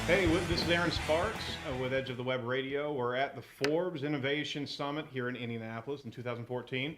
Hey, this is Aaron Sparks with Edge of the Web Radio. We're at the Forbes Innovation Summit here in Indianapolis in 2014.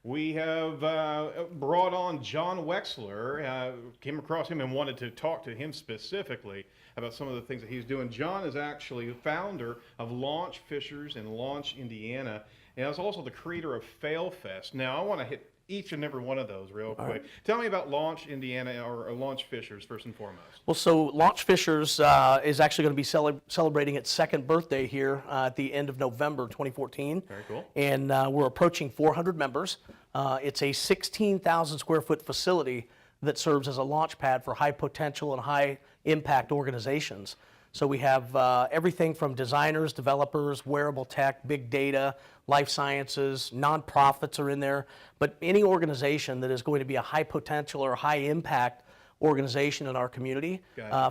We have brought on John Wechsler, came across him and wanted to talk to him specifically about some of the things that he's doing. John is actually the founder of Launch Fishers in Launch, Indiana, and is also the creator of FailFest. Now, I want to hit each and every one of those real quick. Right. Tell me about Launch Indiana or Launch Fishers first and foremost. Well, so Launch Fishers is actually going to be celebrating its second birthday here at the end of November 2014. Very cool. And we're approaching 400 members. It's a 16,000 square foot facility that serves as a launch pad for high potential and high impact organizations. So we have everything from designers, developers, wearable tech, big data, life sciences, nonprofits are in there, but any organization that is going to be a high potential or high impact organization in our community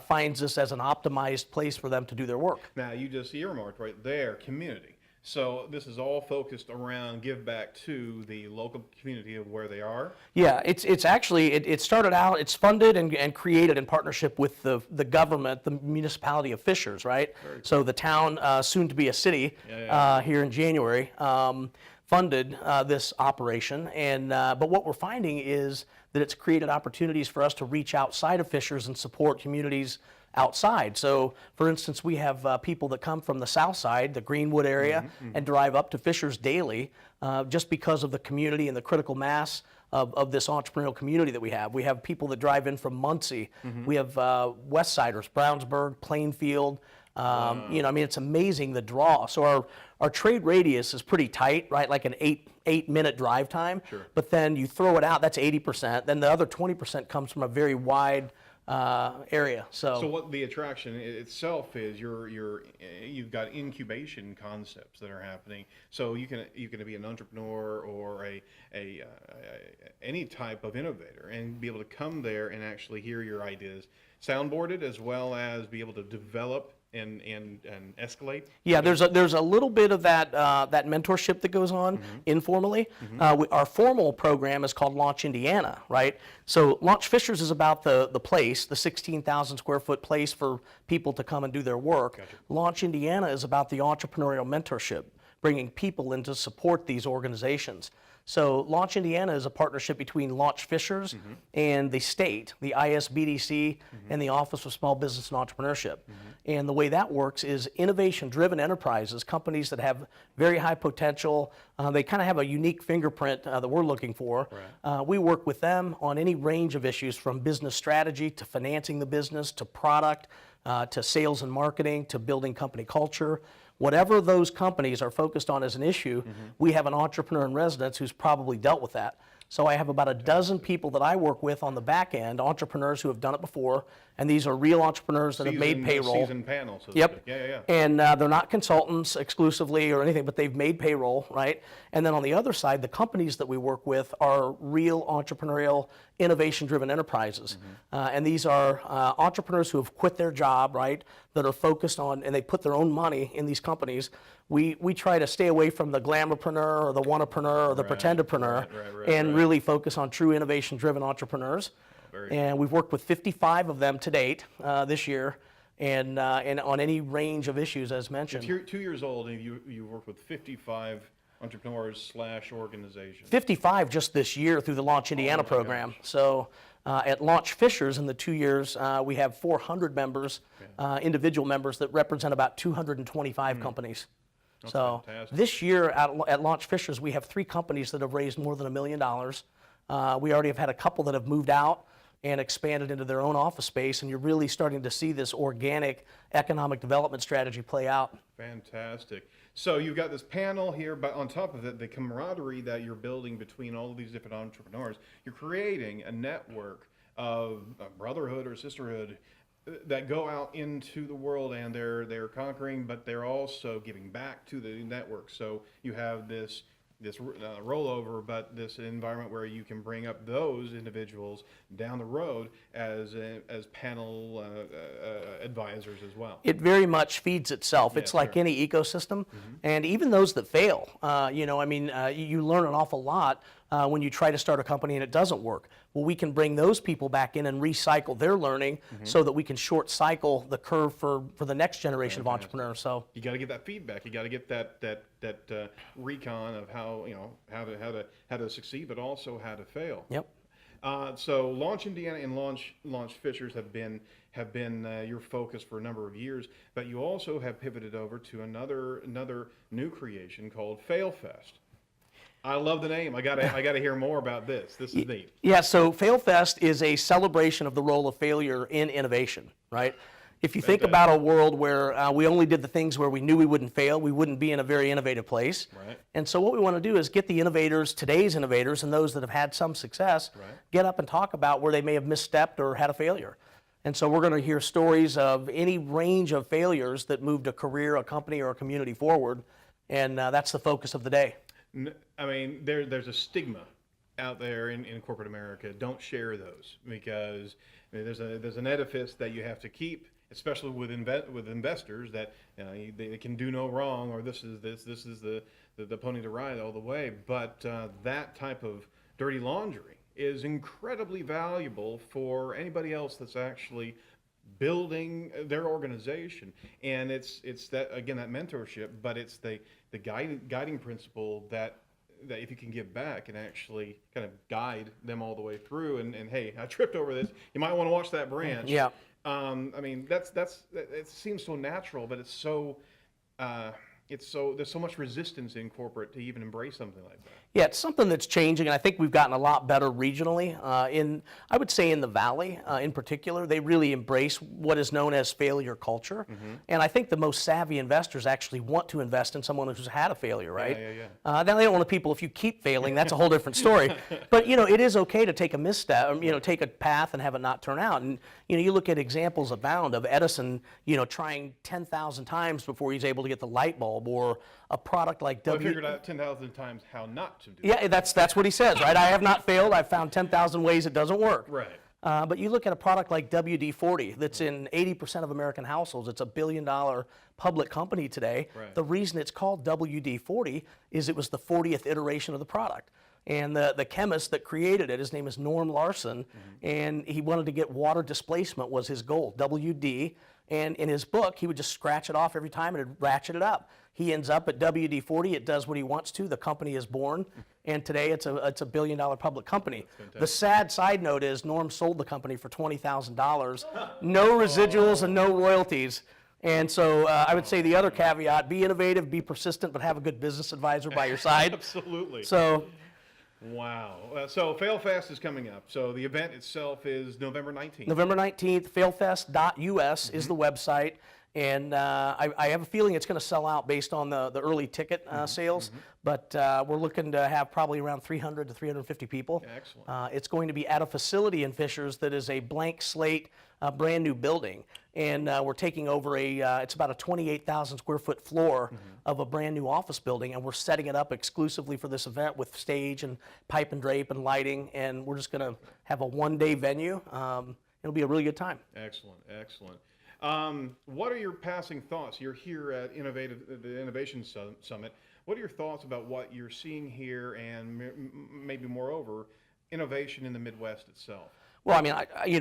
finds this as an optimized place for them to do their work. Now, you just earmarked right there, community. So this is all focused around give back to the local community of where they are? Yeah, it's actually, it started out, it's funded and created in partnership with the government, the municipality of Fishers, right? Very cool. So the town, soon to be a city, here in January, funded this operation. And but what we're finding is that it's created opportunities for us to reach outside of Fishers and support communities outside. So, for instance, we have people that come from the south side, the Greenwood area, and drive up to Fishers daily just because of the community and the critical mass of this entrepreneurial community that we have. We have people that drive in from Muncie. We have West Siders, Brownsburg, Plainfield. You know, I mean, it's amazing the draw. So our trade radius is pretty tight, right? Like an eight minute drive time. Sure. But then you throw it out, that's 80%. Then the other 20% comes from a very wide area. So what the attraction itself is, you've got incubation concepts that are happening. So you can be an entrepreneur or any type of innovator and be able to come there and actually hear your ideas soundboarded, as well as be able to develop and escalate. Yeah, there's a little bit of that mentorship that goes on informally. Our formal program is called Launch Indiana, right? So Launch Fishers is about the place, the 16,000 square foot place for people to come and do their work. Gotcha. Launch Indiana is about the entrepreneurial mentorship, bringing people in to support these organizations. So Launch Indiana is a partnership between Launch Fishers and the state, the ISBDC, and the Office of Small Business and Entrepreneurship. And the way that works is innovation-driven enterprises, companies that have very high potential, they kind of have a unique fingerprint that we're looking for. Right. We work with them on any range of issues, from business strategy to financing the business to product to sales and marketing to building company culture. Whatever those companies are focused on as an issue, we have an entrepreneur in residence who's probably dealt with that. So I have about a dozen people that I work with on the back end, entrepreneurs who have done it before, and these are real entrepreneurs that have made payroll. Seasoned panel, so to Yep. speak. Yeah. And they're not consultants exclusively or anything, but they've made payroll, right? And then on the other side, the companies that we work with are real entrepreneurial, innovation-driven enterprises. And these are entrepreneurs who have quit their job, right, that are focused on, and they put their own money in these companies. We try to stay away from the glamourpreneur or the wannapreneur or the pretendapreneur and really focus on true innovation-driven entrepreneurs. And we've worked with 55 of them to date this year, and on any range of issues as mentioned. If you're 2 years old and you worked with 55 entrepreneurs / organizations. 55 just this year through the Launch Indiana program. Gosh. So at Launch Fishers in the 2 years, we have 400 members, individual members that represent about 225 companies. That's so fantastic. This year at Launch Fishers, we have 3 companies that have raised more than $1 million. We already have had a couple that have moved out and expanded into their own office space, and you're really starting to see this organic economic development strategy play out. Fantastic. So you've got this panel here, but on top of it, the camaraderie that you're building between all of these different entrepreneurs, you're creating a network of brotherhood or sisterhood that go out into the world, and they're conquering, but they're also giving back to the network. So you have this rollover, but this environment where you can bring up those individuals down the road as panel advisors as well. It very much feeds itself. It's like any ecosystem, and even those that fail, you know, I mean, you learn an awful lot when you try to start a company and it doesn't work. Well, we can bring those people back in and recycle their learning so that we can short cycle the curve for the next generation of entrepreneurs. So you got to get that feedback. You got to get that recon of how to succeed, but also how to fail. Yep. So Launch Indiana and Launch Fishers have been your focus for a number of years, but you also have pivoted over to another new creation called FailFest. I love the name. I gotta hear more about this. This is neat. Yeah, so FailFest is a celebration of the role of failure in innovation, right? If you think about a world where we only did the things where we knew we wouldn't fail, we wouldn't be in a very innovative place. Right. And so what we want to do is get the innovators, today's innovators, and those that have had some success, get up and talk about where they may have misstepped or had a failure. And so we're going to hear stories of any range of failures that moved a career, a company, or a community forward, and that's the focus of the day. I mean, there's a stigma out there in corporate America. Don't share those, because there's an edifice that you have to keep, especially with investors, that they can do no wrong, or this is the pony to ride all the way. But that type of dirty laundry is incredibly valuable for anybody else that's actually building their organization. And it's that, again, that mentorship, but it's the guiding principle that if you can give back and actually kind of guide them all the way through, and hey, I tripped over this, you might want to watch that branch. Yeah. I mean, it seems so natural, but it's so there's so much resistance in corporate to even embrace something like that. Yeah, it's something that's changing, and I think we've gotten a lot better regionally. I would say in the Valley, in particular, they really embrace what is known as failure culture. And I think the most savvy investors actually want to invest in someone who's had a failure, right? Yeah. Now they don't want people, if you keep failing, that's a whole different story. But it is okay to take a misstep, take a path and have it not turn out. And you look at examples abound of Edison, trying 10,000 times before he's able to get the light bulb, or a product like I figured out 10,000 times how not to do it. Yeah, that's what he says, right? I have not failed. I've found 10,000 ways it doesn't work. Right. But you look at a product like WD-40 that's in 80% of American households. It's a $1 billion public company today. Right. The reason it's called WD-40 is it was the 40th iteration of the product. And the chemist that created it, his name is Norm Larson, and he wanted to get water displacement was his goal, WD. And in his book, he would just scratch it off every time and it'd ratchet it up. He ends up at WD-40. It does what he wants to. The company is born, and today it's a $1 billion public company. The sad side note is Norm sold the company for $20,000, no residuals and no royalties. And so I would say the other caveat: be innovative, be persistent, but have a good business advisor by your side. Absolutely. So. Wow. So FailFest is coming up. So the event itself is November 19th. November 19th, failfest.us is the website. And I have a feeling it's going to sell out based on the early ticket sales. But we're looking to have probably around 300 to 350 people. Yeah, excellent. It's going to be at a facility in Fishers that is a blank slate, brand new building. And we're taking over it's about a 28,000 square foot floor of a brand new office building. And we're setting it up exclusively for this event with stage and pipe and drape and lighting. And we're just going to have a one-day venue. It'll be a really good time. Excellent, excellent. What are your passing thoughts? You're here at the Innovation Summit. What are your thoughts about what you're seeing here, and maybe moreover, innovation in the Midwest itself? Well, I mean,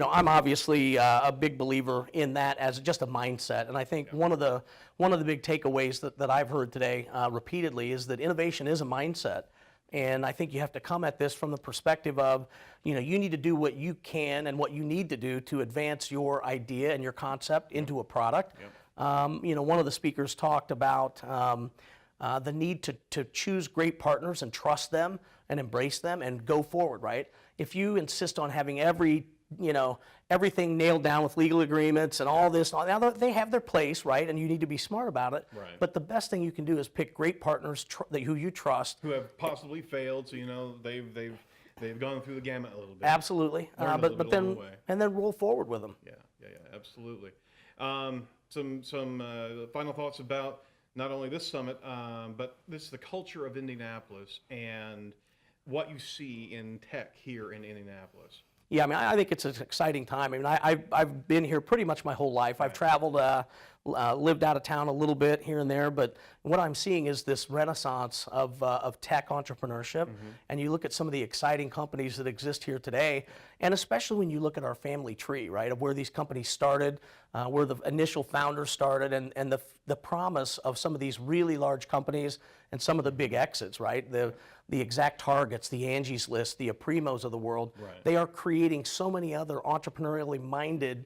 I'm obviously a big believer in that as just a mindset, and I think one of the big takeaways that I've heard today repeatedly is that innovation is a mindset. And I think you have to come at this from the perspective of, you need to do what you can and what you need to do to advance your idea and your concept into a product. One of the speakers talked about the need to choose great partners and trust them and embrace them and go forward, right? If you insist on having everything nailed down with legal agreements and all this, now they have their place, right? And you need to be smart about it. Right. But the best thing you can do is pick great partners who you trust. Who have possibly failed, so they've gone through the gamut a little bit. Absolutely. But then roll forward with them. Yeah, absolutely. Some final thoughts about not only this summit, but the culture of Indianapolis and what you see in tech here in Indianapolis. Yeah, I mean, I think it's an exciting time. I mean, I've been here pretty much my whole life. I've traveled lived out of town a little bit here and there, but what I'm seeing is this renaissance of tech entrepreneurship. And you look at some of the exciting companies that exist here today, and especially when you look at our family tree, right, of where these companies started, where the initial founders started, and the promise of some of these really large companies and some of the big exits, right? The Exact Targets, the Angie's List, the Aprimos of the world, Right. they are creating so many other entrepreneurially minded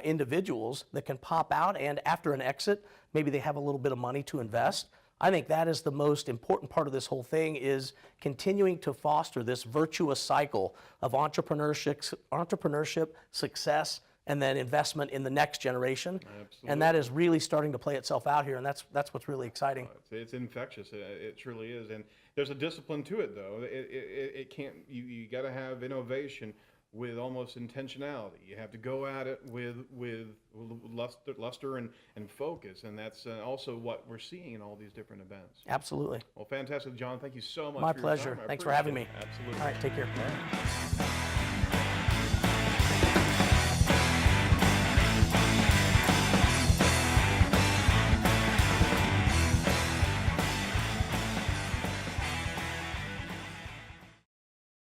individuals that can pop out, and after an exit, maybe they have a little bit of money to invest. I think that is the most important part of this whole thing, is continuing to foster this virtuous cycle of entrepreneurship, success, and then investment in the next generation. And that is really starting to play itself out here, and that's what's really exciting. It's infectious. It truly is. And there's a discipline to it, though. It can't, you got to have innovation with almost intentionality. You have to go at it with luster and focus, and that's also what we're seeing in all these different events. Absolutely. Well, fantastic, John. Thank you so much. My for your pleasure. time. I Thanks for having me. appreciate it. Absolutely. All right, take care.